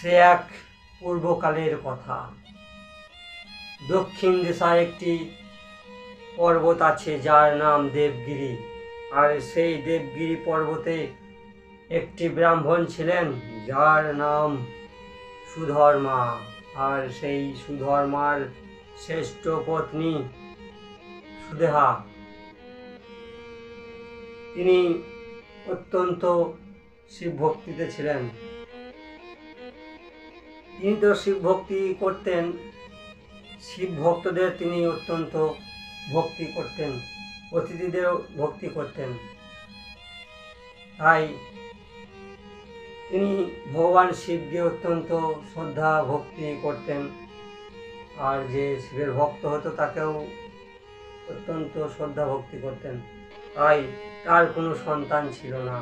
সে এক পূর্বকালের কথা। দক্ষিণ দিশায় একটি পর্বত আছে যার নাম দেবগিরি। আর সেই দেবগিরি পর্বতে একটি ব্রাহ্মণ ছিলেন যার নাম সুধর্মা। আর সেই সুধর্মার শ্রেষ্ঠ পত্নী সুদেহা। তিনি অত্যন্ত শিব ভক্তিতে ছিলেন। তিনি তো শিব ভক্তি করতেন, শিব ভক্তদের তিনি অত্যন্ত ভক্তি করতেন, অতিথিদেরও ভক্তি করতেন। তাই তিনি ভগবান শিবকে অত্যন্ত শ্রদ্ধা ভক্তি করতেন। আর যে শিবের ভক্ত হতো তাকেও অত্যন্ত শ্রদ্ধা ভক্তি করতেন। তাই তার কোনো সন্তান ছিল না।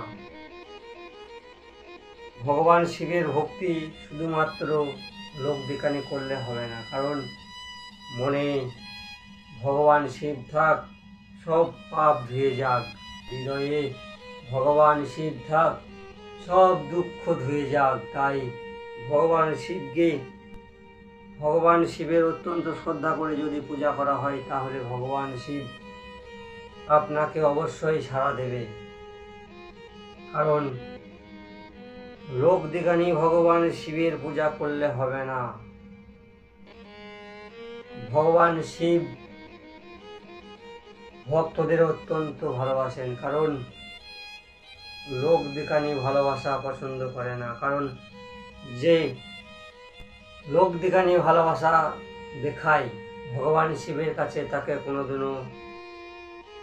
ভগবান শিবের ভক্তি শুধুমাত্র লোক দেখানি করলে হবে না, কারণ মনে ভগবান শিব থাক, সব পাপ ধুয়ে যাক। হৃদয়ে ভগবান শিব থাক, সব দুঃখ ধুয়ে যাক। তাই ভগবান শিবের অত্যন্ত শ্রদ্ধা করে যদি পূজা করা হয় তাহলে ভগবান শিব আপনাকে অবশ্যই সাড়া দেবে। কারণ লোক দেখানি ভগবান শিবের পূজা করলে হবে না। ভগবান শিব ভক্তদের অত্যন্ত ভালোবাসেন, কারণ লোক দেখানি ভালোবাসা পছন্দ করে না। কারণ যে লোক দেখানি ভালোবাসা দেখায় ভগবান শিবের কাছে, তাকে কোনোদিনও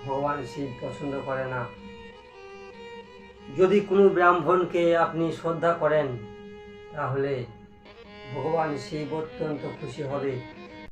ভগবান শিব পছন্দ করে না। যদি কোনো ব্রাহ্মণকে আপনি শ্রদ্ধা করেন তাহলে ভগবান শিব অত্যন্ত খুশি হবে।